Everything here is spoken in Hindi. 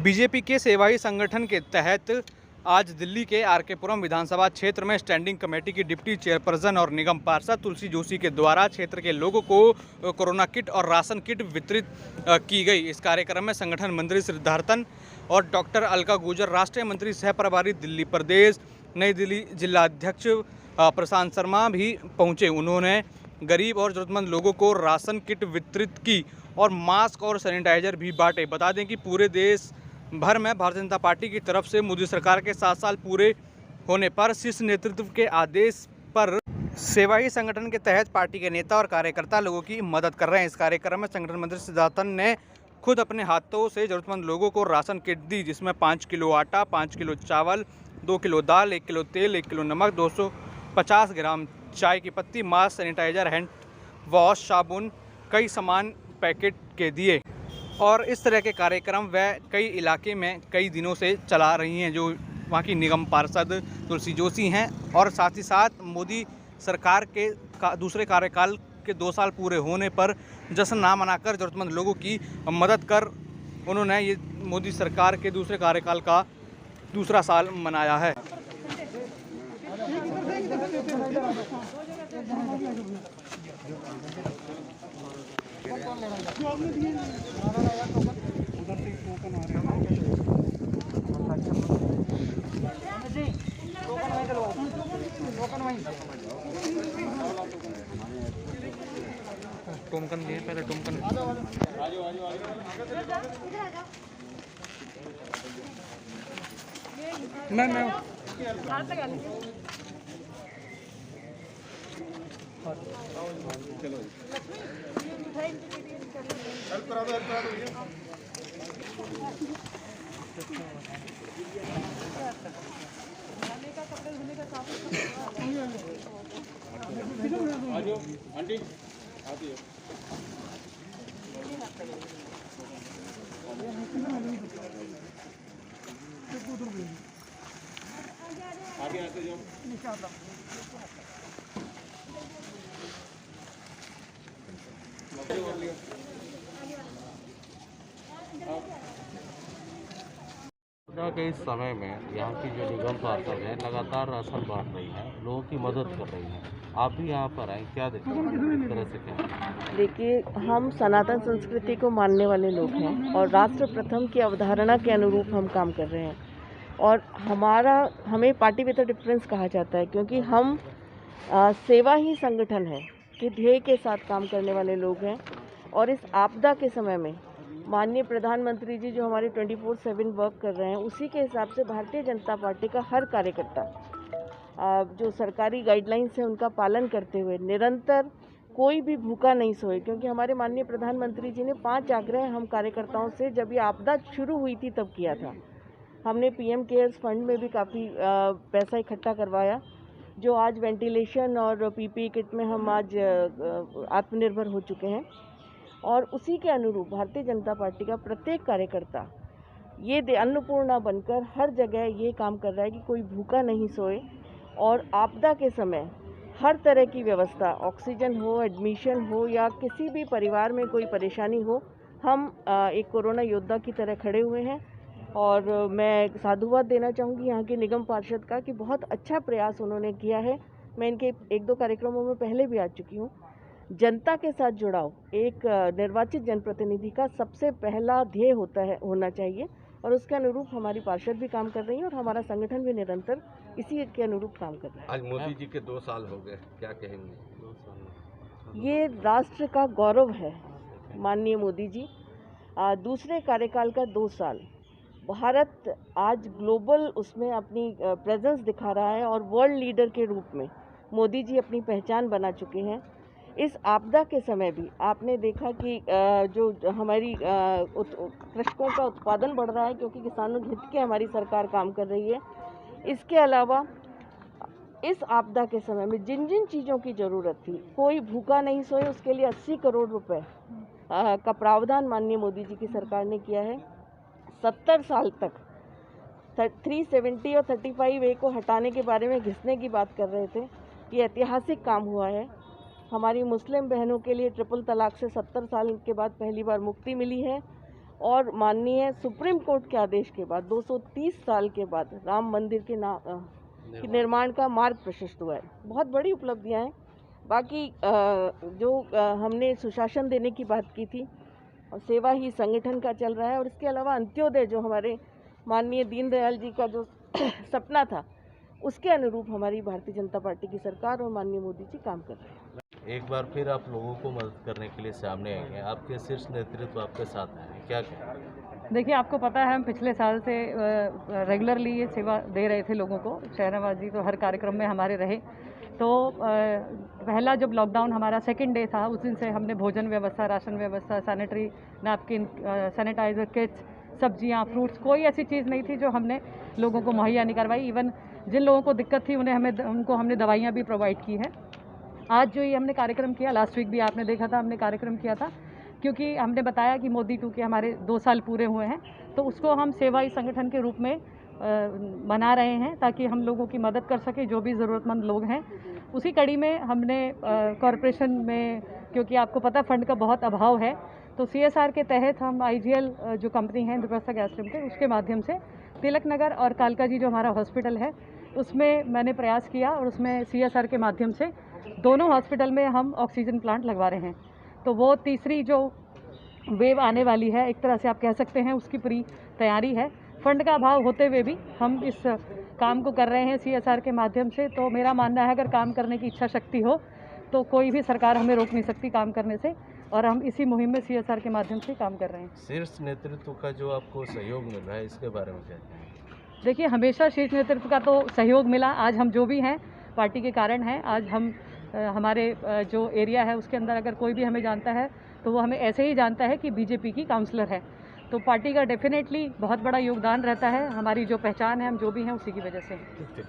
बीजेपी के सेवाई संगठन के तहत आज दिल्ली के आरकेपुरम विधानसभा क्षेत्र में स्टैंडिंग कमेटी की डिप्टी चेयरपर्सन और निगम पार्षद तुलसी जोशी के द्वारा क्षेत्र के लोगों को कोरोना किट और राशन किट वितरित की गई। इस कार्यक्रम में संगठन मंत्री सिद्धार्थन और डॉक्टर अलका गुर्जर, राष्ट्रीय मंत्री सह प्रभारी दिल्ली प्रदेश नई दिल्ली जिला अध्यक्ष प्रशांत शर्मा भी पहुंचे। उन्होंने गरीब और जरूरतमंद लोगों को राशन किट वितरित की और मास्क और सैनिटाइजर भी बांटे। बता दें कि पूरे देश भर में भारतीय जनता पार्टी की तरफ से मोदी सरकार के 7 साल पूरे होने पर शीर्ष नेतृत्व के आदेश पर सेवाई संगठन के तहत पार्टी के नेता और कार्यकर्ता लोगों की मदद कर रहे हैं। इस कार्यक्रम में संगठन मंत्री सिद्धार्थन ने खुद अपने हाथों से जरूरतमंद लोगों को राशन किट दी, जिसमें 5 किलो आटा, 5 किलो चावल, 2 किलो दाल, 1 किलो तेल, 1 किलो नमक, 250 ग्राम चाय की पत्ती, मास्क, सैनिटाइजर, हैंड वॉश, साबुन, कई सामान पैकेट के दिए। और इस तरह के कार्यक्रम वह कई इलाके में कई दिनों से चला रही हैं, जो वहाँ की निगम पार्षद तुलसी जोशी हैं। और साथ ही साथ मोदी सरकार के दूसरे कार्यकाल के 2 साल पूरे होने पर जश्न ना मनाकर ज़रूरतमंद लोगों की मदद कर उन्होंने ये मोदी सरकार के दूसरे कार्यकाल का दूसरा साल मनाया है। टोकन दिए पहले टोकन मैं चलो हेल्प करा दो आंटी आती है आगे आते जाओ। के इस समय में यहाँ की जो निगम पार्षद है लगातार राशन बांट रही है, लोगों की मदद कर रही है। आप भी यहाँ पर आए, क्या देखते हैं इस तरह से? क्या देखिए, हम सनातन संस्कृति को मानने वाले लोग हैं और राष्ट्र प्रथम की अवधारणा के अनुरूप हम काम कर रहे हैं। और हमें पार्टी विद डिफरेंस कहा जाता है, क्योंकि हम सेवा ही संगठन है कि ध्येय के साथ काम करने वाले लोग हैं। और इस आपदा के समय में माननीय प्रधानमंत्री जी जो हमारे 24/7 वर्क कर रहे हैं, उसी के हिसाब से भारतीय जनता पार्टी का हर कार्यकर्ता जो सरकारी गाइडलाइंस है उनका पालन करते हुए निरंतर कोई भी भूखा नहीं सोए। क्योंकि हमारे माननीय प्रधानमंत्री जी ने 5 आग्रह हम कार्यकर्ताओं से जब ये आपदा शुरू हुई थी तब किया था। हमने पीएम केयर्स फंड में भी काफ़ी पैसा इकट्ठा करवाया, जो आज वेंटिलेशन और पीपीई किट में हम आज आत्मनिर्भर हो चुके हैं। और उसी के अनुरूप भारतीय जनता पार्टी का प्रत्येक कार्यकर्ता ये अन्नपूर्णा बनकर हर जगह ये काम कर रहा है कि कोई भूखा नहीं सोए। और आपदा के समय हर तरह की व्यवस्था, ऑक्सीजन हो, एडमिशन हो या किसी भी परिवार में कोई परेशानी हो, हम एक कोरोना योद्धा की तरह खड़े हुए हैं। और मैं साधुवाद देना चाहूँगी यहाँ के निगम पार्षद का कि बहुत अच्छा प्रयास उन्होंने किया है। मैं इनके 1-2 कार्यक्रमों में पहले भी आ चुकी हूँ। जनता के साथ जुड़ाव एक निर्वाचित जनप्रतिनिधि का सबसे पहला ध्येय होना चाहिए। और उसके अनुरूप हमारी पार्षद भी काम कर रही है और हमारा संगठन भी निरंतर इसी के अनुरूप काम कर रहा है। आज मोदी जी के 2 साल हो गए, क्या कहेंगे? 2 साल ये राष्ट्र का गौरव है। माननीय मोदी जी दूसरे कार्यकाल का 2 साल भारत आज ग्लोबल उसमें अपनी प्रेजेंस दिखा रहा है और वर्ल्ड लीडर के रूप में मोदी जी अपनी पहचान बना चुके हैं। इस आपदा के समय भी आपने देखा कि जो हमारी कृषकों का उत्पादन बढ़ रहा है, क्योंकि किसानों के हित के हमारी सरकार काम कर रही है। इसके अलावा इस आपदा के समय में जिन जिन चीज़ों की ज़रूरत थी, कोई भूखा नहीं सोए, उसके लिए 80 करोड़ रुपए का प्रावधान माननीय मोदी जी की सरकार ने किया है। 70 साल तक 370 और 35A को हटाने के बारे में घिसने की बात कर रहे थे। ये ऐतिहासिक काम हुआ है। हमारी मुस्लिम बहनों के लिए ट्रिपल तलाक से 70 साल के बाद पहली बार मुक्ति मिली है। और माननीय सुप्रीम कोर्ट के आदेश के बाद 230 साल के बाद राम मंदिर के निर्माण का मार्ग प्रशस्त हुआ है। बहुत बड़ी उपलब्धियां हैं। बाकी हमने सुशासन देने की बात की थी और सेवा ही संगठन का चल रहा है, और इसके अलावा अंत्योदय जो हमारे माननीय दीनदयाल जी का जो सपना था, उसके अनुरूप हमारी भारतीय जनता पार्टी की सरकार और माननीय मोदी जी काम कर रहे हैं। एक बार फिर आप लोगों को मदद करने के लिए सामने आएंगे, आपके शीर्ष नेतृत्व आपके साथ हैं, क्या कहें? देखिए, आपको पता है हम पिछले साल से रेगुलरली ये सेवा दे रहे थे लोगों को। शहनाबाद जी तो हर कार्यक्रम में हमारे रहे। तो पहला जब लॉकडाउन हमारा सेकंड डे था, उस दिन से हमने भोजन व्यवस्था, राशन व्यवस्था, सैनिटरी नैपकिन, सैनिटाइज़र किट्स, सब्जियां, फ्रूट्स, कोई ऐसी चीज़ नहीं थी जो हमने लोगों को मुहैया नहीं करवाई। इवन जिन लोगों को दिक्कत थी उनको हमने दवाइयाँ भी प्रोवाइड की हैं। आज जो ये हमने कार्यक्रम किया, लास्ट वीक भी आपने देखा था, हमने कार्यक्रम किया था क्योंकि हमने बताया कि मोदी 2 के हमारे 2 साल पूरे हुए हैं, तो उसको हम सेवाई संगठन के रूप में मना रहे हैं ताकि हम लोगों की मदद कर सके जो भी ज़रूरतमंद लोग हैं। उसी कड़ी में हमने कॉरपोरेशन में, क्योंकि आपको पता फंड का बहुत अभाव है, तो CSR के तहत हम IGL जो कंपनी है इंद्रप्रस्थ गैस लिमिटेड, उसके माध्यम से तिलक नगर और कालका जी जो हमारा हॉस्पिटल है उसमें मैंने प्रयास किया और उसमें CSR के माध्यम से दोनों हॉस्पिटल में हम ऑक्सीजन प्लांट लगवा रहे हैं। तो वो तीसरी जो वेव आने वाली है, एक तरह से आप कह सकते हैं, उसकी पूरी तैयारी है। फंड का अभाव होते हुए भी हम इस काम को कर रहे हैं CSR के माध्यम से। तो मेरा मानना है अगर काम करने की इच्छा शक्ति हो तो कोई भी सरकार हमें रोक नहीं सकती काम करने से, और हम इसी मुहिम में CSR के माध्यम से काम कर रहे हैं। शीर्ष नेतृत्व का जो आपको सहयोग मिल रहा है, इसके बारे में क्या कहें? देखिए, हमेशा शीर्ष नेतृत्व का तो सहयोग मिला। आज हम जो भी हैं पार्टी के कारण हैं। आज हम हमारे जो एरिया है उसके अंदर अगर कोई भी हमें जानता है तो वो हमें ऐसे ही जानता है कि BJP की काउंसलर है। तो पार्टी का डेफिनेटली बहुत बड़ा योगदान रहता है। हमारी जो पहचान है, हम जो भी हैं, उसी की वजह से।